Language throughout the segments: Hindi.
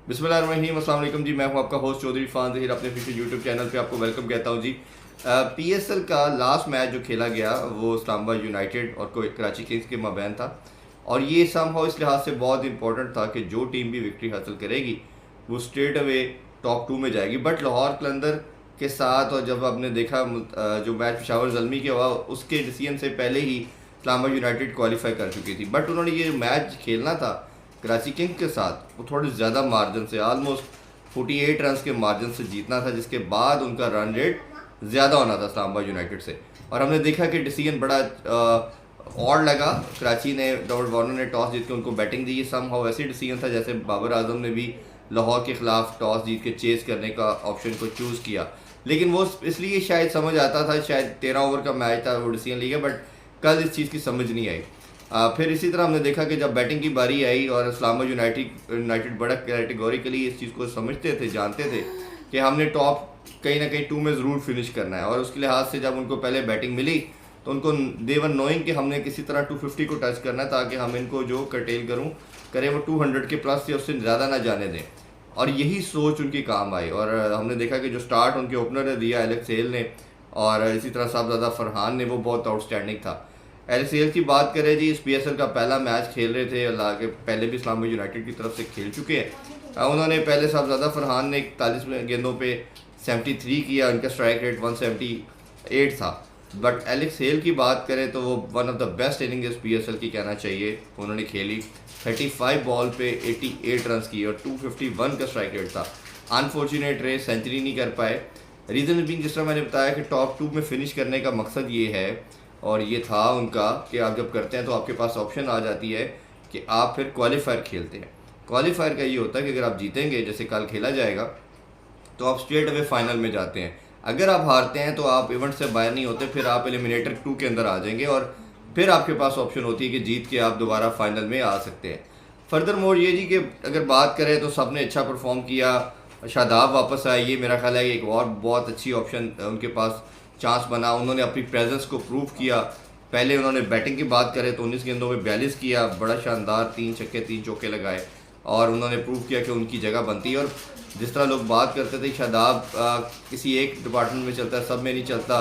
बिस्मिल्लाहिर्रहमानिर्रहीम, अस्सलाम वालेकुम जी। मैं हूं आपका होस्ट चौधरी फान ज़हीर। अपने ऑफिशियल यूट्यूब चैनल पे आपको वेलकम कहता हूं जी। पीएसएल का लास्ट मैच जो खेला गया वो इस्लामाबाद यूनाइटेड और कराची किंग्स के माबैन था, और ये समहाउ इस लिहाज से बहुत इंपॉर्टेंट था कि जो टीम भी विक्ट्री हासिल करेगी वो स्ट्रेट अवे टॉप 2 में जाएगी। बट लाहौर कलंदर के साथ, और जब आपने देखा जो मैच पेशावर ज़ल्मी के हुआ उसके डिसीजन से पहले ही इस्लामाबाद यूनाइटेड क्वालिफाई कर चुकी थी। बट उन्होंने ये मैच खेलना था कराची किंग्स के साथ, वो थोड़े ज़्यादा मार्जिन से, आलमोस्ट 48 रन के मार्जिन से जीतना था, जिसके बाद उनका रन रेट ज़्यादा होना था इस्लामाबाद यूनाइटेड से। और हमने देखा कि डिसीजन बड़ा और लगा। कराची ने, डेविड वार्नर ने टॉस जीत के उनको बैटिंग दी। समहाउ ऐसी डिसीजन था जैसे बाबर आजम ने भी लाहौर के ख़िलाफ़ टॉस जीत के चेज़ करने का ऑप्शन को चूज़ किया, लेकिन वो इसलिए शायद समझ आता था, शायद 13 ओवर का मैच था, वो डिसीजन लिया। बट कल इस चीज़ की समझ नहीं आई। फिर इसी तरह हमने देखा कि जब बैटिंग की बारी आई और इस्लामाबाद यूनाइटेड बड़ा कैटेगोरिकली इस चीज़ को समझते थे, जानते थे कि हमने टॉप कहीं ना कहीं 2 में ज़रूर फिनिश करना है, और उसके लिहाज से जब उनको पहले बैटिंग मिली तो उनको देवर नोइंग कि हमने किसी तरह 250 को टच करना है, ताकि हम इनको जो कर्टेल करें वो 200 के प्लस या उससे ज़्यादा ना जाने दें। और यही सोच उनकी काम आई, और हमने देखा कि जो स्टार्ट उनके ओपनर ने दिया एलेक्स हेल ने, और इसी तरह साहबजादा फरहान ने, वो बहुत आउटस्टैंडिंग था। एलसीएल की बात करें जी, इस पीएसएल का पहला मैच खेल रहे थे, अल्लाह के पहले भी इस्लामाबाद यूनाइटेड की तरफ से खेल चुके हैं। उन्होंने पहले साहबजादा फरहान ने 41 गेंदों पे 73 किया, उनका स्ट्राइक रेट 178 था। बट एलेक्स हेल की बात करें तो वो one of the best inning इस पीएसएल की कहना चाहिए उन्होंने खेली। 35 बॉल पे 88 रन किए और 251 का स्ट्राइक रेट था। अनफॉर्चुनेट रहे, सेंचुरी नहीं कर पाए। रीज़न भी जिस तरह मैंने बताया कि टॉप 2 में फिनिश करने का मकसद ये है, और ये था उनका कि आप जब करते हैं तो आपके पास ऑप्शन आ जाती है कि आप फिर क्वालिफायर खेलते हैं। क्वालिफायर का ये होता है कि अगर आप जीतेंगे, जैसे कल खेला जाएगा, तो आप स्ट्रेट अवे फाइनल में जाते हैं। अगर आप हारते हैं तो आप इवेंट से बाहर नहीं होते, फिर आप एलिमिनेटर 2 के अंदर आ जाएंगे, और फिर आपके पास ऑप्शन होती है कि जीत के आप दोबारा फाइनल में आ सकते हैं। फर्दर मोर ये जी कि अगर बात करें तो सब ने अच्छा परफॉर्म किया। शादाब वापस आए, ये मेरा ख्याल है एक और बहुत अच्छी ऑप्शन उनके पास चांस बना। उन्होंने अपनी प्रेजेंस को प्रूव किया। पहले उन्होंने बैटिंग की बात करें तो 19 गेंदों में 42 किया, बड़ा शानदार 3 छक्के 3 चौके लगाए, और उन्होंने प्रूव किया कि उनकी जगह बनती है। और जिस तरह लोग बात करते थे शादाब किसी एक डिपार्टमेंट में चलता है, सब में नहीं चलता,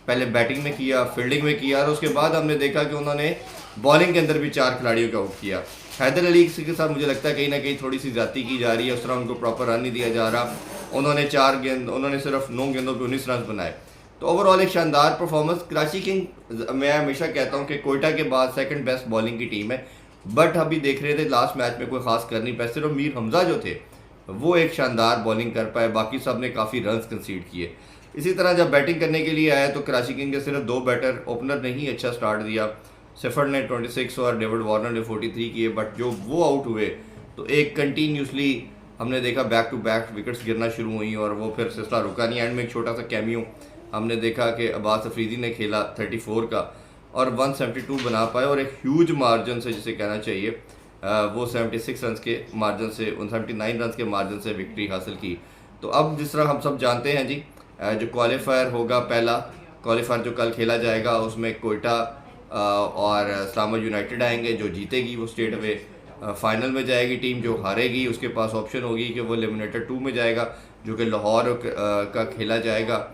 पहले बैटिंग में किया, फील्डिंग में किया, और उसके बाद हमने देखा कि उन्होंने बॉलिंग के अंदर भी 4 खिलाड़ियों को आउट किया। हैदर अली के साथ मुझे लगता है कहीं ना कहीं थोड़ी सी ज़्यादती की जा रही है, उस तरह उनको प्रॉपर रन नहीं दिया जा रहा। उन्होंने सिर्फ 9 गेंदों पर 19 रन बनाए। तो ओवरऑल एक शानदार परफॉर्मेंस। कराची किंग मैं हमेशा कहता हूँ कि कोयटा के बाद सेकंड बेस्ट बॉलिंग की टीम है, बट अभी देख रहे थे लास्ट मैच में कोई खास कर नहीं पाए। सिर्फ मीर हमजा जो थे वो एक शानदार बॉलिंग कर पाए, बाकी सब ने काफ़ी रन कंसीड किए। इसी तरह जब बैटिंग करने के लिए आया तो कराची किंग के सिर्फ 2 बैटर, ओपनर ने ही अच्छा स्टार्ट दिया। सिफर ने 26 और डेविड वार्नर ने 43 किए, बट जो वो आउट हुए तो एक कंटिन्यूसली हमने देखा बैक टू बैक विकेट्स गिरना शुरू हुई, और वो फिर सिलसिला रुका नहीं। एंड में एक छोटा सा कैमियो हमने देखा कि अब्बास अफरीदी ने खेला 34 का, और 172 बना पाए, और एक ह्यूज मार्जिन से, जिसे कहना चाहिए वो 76 रन के मार्जिन से, 79 रन के मार्जिन से विक्ट्री हासिल की। तो अब जिस तरह हम सब जानते हैं जी, जो क्वालिफायर होगा, पहला क्वालिफायर जो कल खेला जाएगा उसमें कोयटा और इस्लामाबाद यूनाइटेड आएंगे। जो जीतेगी वो स्टेट अवे फाइनल में जाएगी टीम, जो हारेगी उसके पास ऑप्शन होगी कि वो एलिमिनेटर 2 में जाएगा, जो कि लाहौर का खेला जाएगा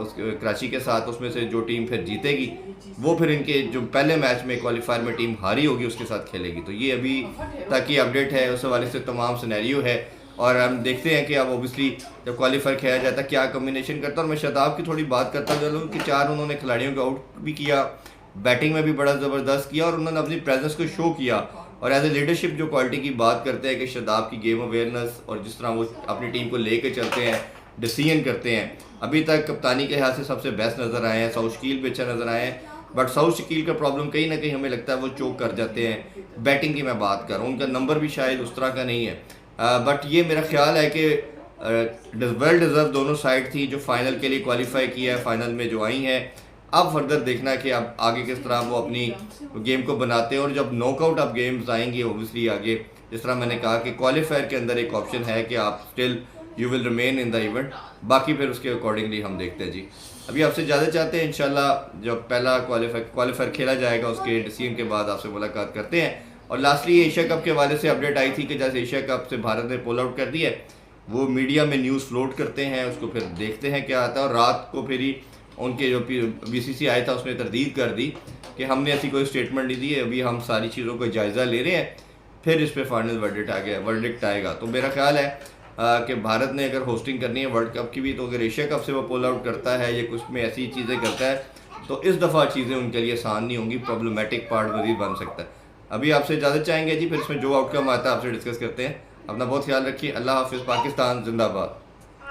उस कराची के साथ। उसमें से जो टीम फिर जीतेगी वो फिर इनके जो पहले मैच में क्वालिफायर में टीम हारी होगी उसके साथ खेलेगी। तो ये अभी तक की अपडेट है, उस हवाले से तमाम सिनेरियो है, और हम देखते हैं कि अब ओबियसली जब क्वालिफायर खेला जाता है क्या कम्बिनेशन करता है। और मैं शादाब की थोड़ी बात करता चलूँ कि 4 उन्होंने खिलाड़ियों को आउट भी किया, बैटिंग में भी बड़ा ज़बरदस्त किया, और उन्होंने अपनी प्रेजेंस को शो किया। और एज ए लीडरशिप जो क्वालिटी की बात करते हैं कि शादाब की गेम अवेयरनेस और जिस तरह वो अपनी टीम को लेकर चलते हैं, डिसीजन करते हैं, अभी तक कप्तानी के लिहाज से सबसे बेस्ट नज़र आए हैं। साउथ शकील भी अच्छा नज़र आए हैं, बट साउथ शकील का प्रॉब्लम कहीं ना कहीं हमें लगता है वो चोक कर जाते हैं। बैटिंग की मैं बात कर रहा हूँ, उनका नंबर भी शायद उस तरह का नहीं है, बट ये मेरा ख्याल है कि वेल डिज़र्व दोनों साइड थी जो फाइनल के लिए क्वालिफाई किया है, फाइनल में जो आई हैं। अब फर्दर देखना है कि अब आगे किस तरह वो अपनी गेम को बनाते हैं, और जब नॉकआउट अब गेम्स आएंगी ओबियसली आगे, जिस तरह मैंने कहा कि क्वालिफायर के अंदर एक ऑप्शन है कि आप still you will remain in the event, बाकी फिर उसके अकॉर्डिंगली हम देखते हैं जी। अभी आपसे ज़्यादा चाहते हैं इंशाल्लाह जब पहला क्वालिफायर खेला जाएगा उसके डिसीजन के बाद आपसे मुलाकात करते हैं, और लास्टली एशिया कप के हवाले से अपडेट आई थी कि जैसे एशिया कप से भारत ने पुल आउट कर दिया है, वो मीडिया में न्यूज़ फ्लोट करते हैं, उसको फिर देखते हैं क्या आता है, और रात को फिर ही उनके जो बीसीसी आया था उसने तरदीद कर दी कि हमने ऐसी कोई स्टेटमेंट नहीं दी है, अभी हम सारी चीज़ों का जायज़ा ले रहे हैं, फिर इस पर फाइनल वर्डिक्ट आएगा। तो मेरा ख्याल है कि भारत ने अगर होस्टिंग करनी है वर्ल्ड कप की भी, तो अगर एशिया कप से वो पुल आउट करता है या कुछ में ऐसी चीज़ें करता है तो इस दफ़ा चीज़ें उनके लिए आसान नहीं होंगी, प्रॉब्लमेटिक पार्ट मजीद बन सकता है। अभी आपसे इजाज़त चाहेंगे जी, फिर इसमें जो आउटकम आता है आपसे डिस्कस करते हैं। अपना बहुत ख्याल रखिए। अल्लाह हाफिज़। पाकिस्तान जिंदाबाद।